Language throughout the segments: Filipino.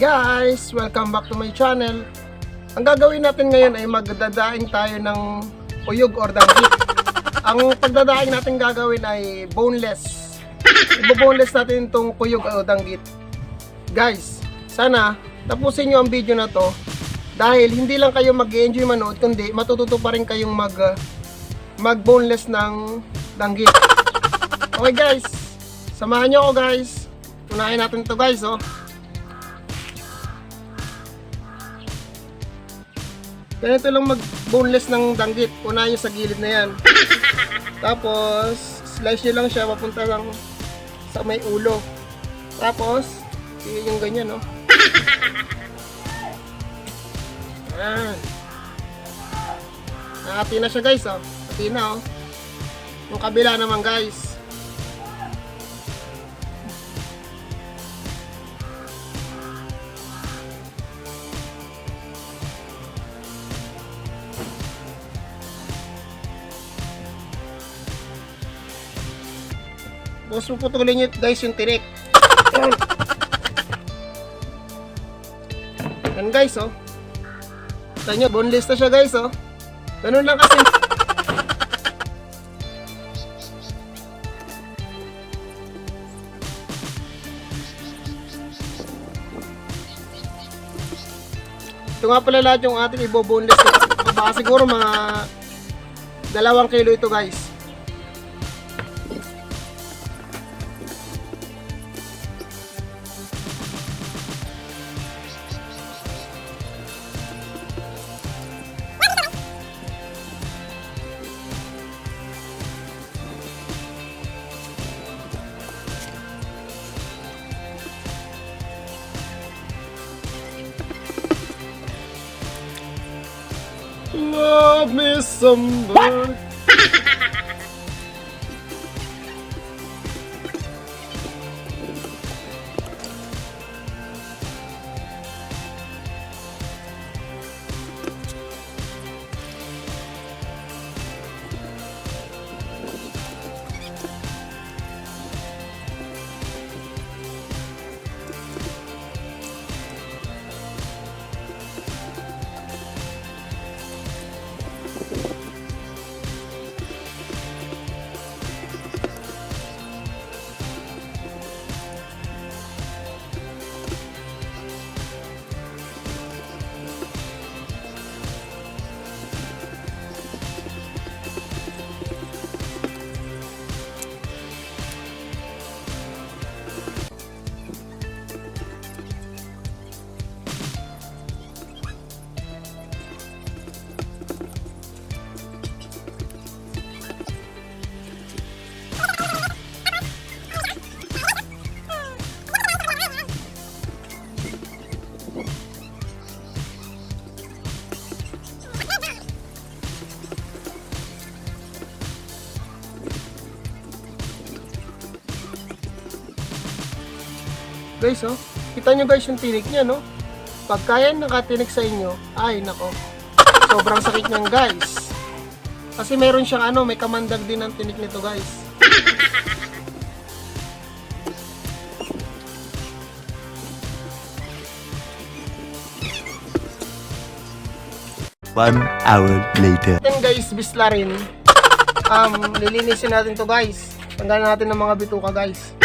Guys, welcome back to my channel. Ang gagawin natin ngayon ay magdadaing tayo ng uyog or danggit. Ang pagdadaing natin gagawin ay boneless. Ibo-boneless natin itong uyog o danggit. Guys, sana tapusin nyo ang video na to dahil hindi lang kayo mag-enjoy manood kundi matututo pa rin kayong mag-boneless ng danggit. Okay guys, samahan nyo ako guys. Unahin natin to guys oh. Ganito lang mag-boneless ng danggit. Unahin nyo sa gilid na yan. Tapos, slice nyo lang siya papunta lang sa may ulo. Tapos, yung ganyan, no? Ayan. Nakati na siya, guys, oh. Nakati na, oh. Yung kabila naman, guys. Tapos puputulin nyo guys yung tinik. Yan guys oh. Kita nyo, boneless na siya guys oh. Ganun lang kasi. Ito nga pala lahat yung ating ibo-boneless. Baka siguro mga 2 kilo ito guys. Love me somebody. Guys oh, kita nyo guys yung tinik niya no. Pagka yan nakatinik sa inyo, ay nako, sobrang sakit niyan guys. Kasi meron siyang may kamandag din ang tinik nito guys. One hour later. Then guys, bisla rin. Lilinisin natin to guys. Tanggalin natin ng mga bituka guys.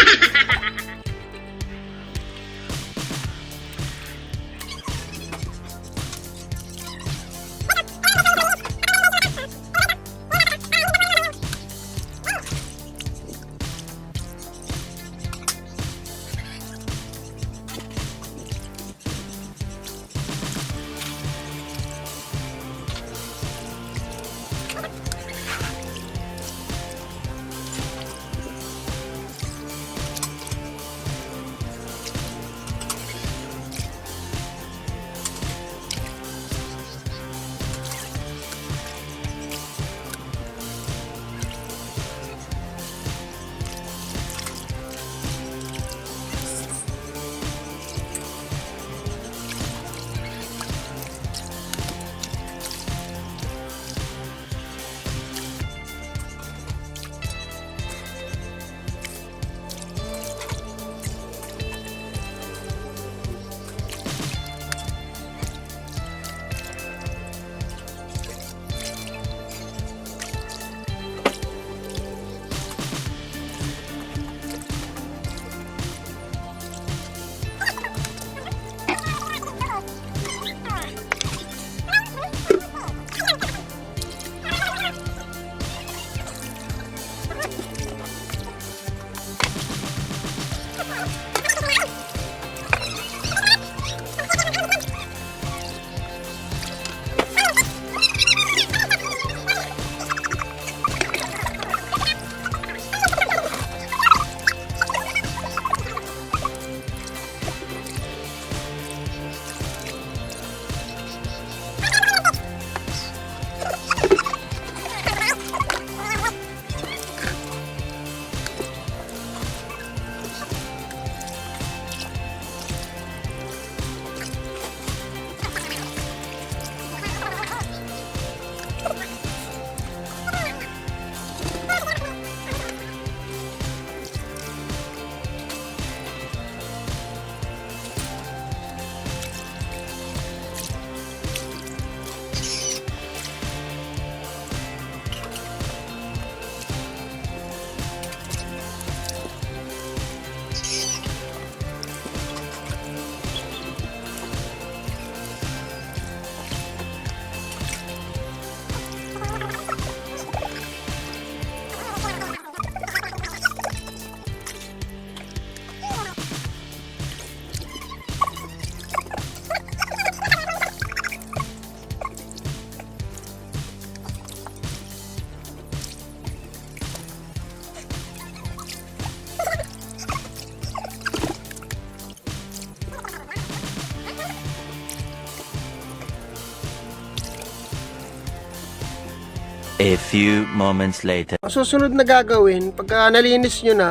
A few moments later. Ang susunod na gagawin, pagka nalinis nyo na,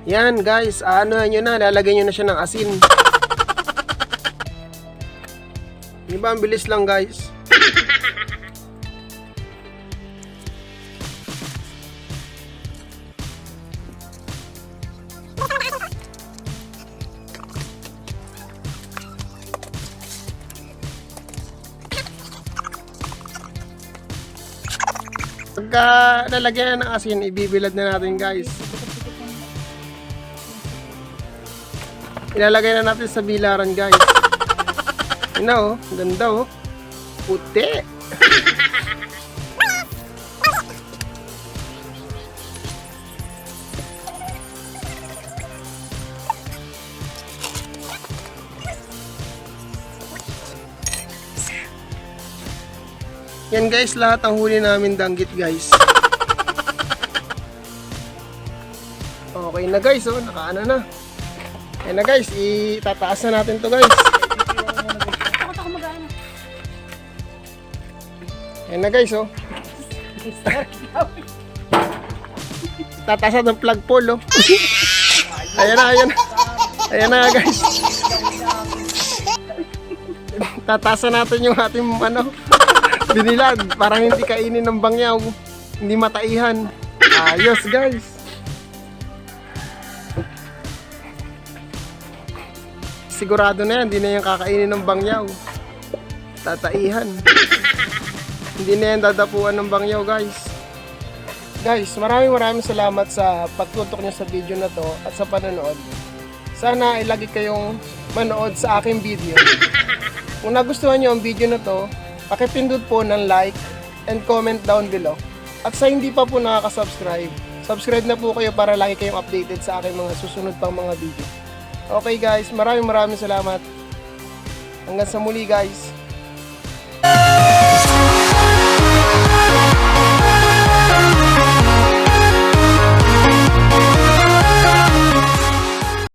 yan guys, nyo na, lalagyan nyo na siya ng asin. Di ba, ang bilis lang guys. Pagka lalagyan na ng asin, ibibilad na natin guys. Ilalagay na natin sa bilaran guys. Yun na oh, ganda oh. Puti. Yan guys, lahat ang huli namin danggit guys. Okay na guys, oh, nakaano na. Yan na guys, itataas na natin to guys. Yan na guys, oh. Tataas na ng plug pole, oh. Ayan na, ayan na. Ayan na guys. Tataas na natin yung ating ano, binilad, parang hindi kainin ng bangyaw, hindi mataihan. Ayos guys. Sigurado na yan, hindi na yan kakainin ng bangyaw. Tataihan. Hindi na yan dadapuan ng bangyaw guys. Guys, maraming salamat sa pagtutok niyo sa video na to at sa panonood. Sana ay lagi kayong manood sa aking video. Kung nagustuhan niyo ang video na to, pakipindot po ng like and comment down below. At sa hindi pa po nakaka-subscribe, subscribe na po kayo para lagi kayong updated sa aking mga susunod pang mga video. Okay guys, maraming salamat. Hanggang sa muli guys.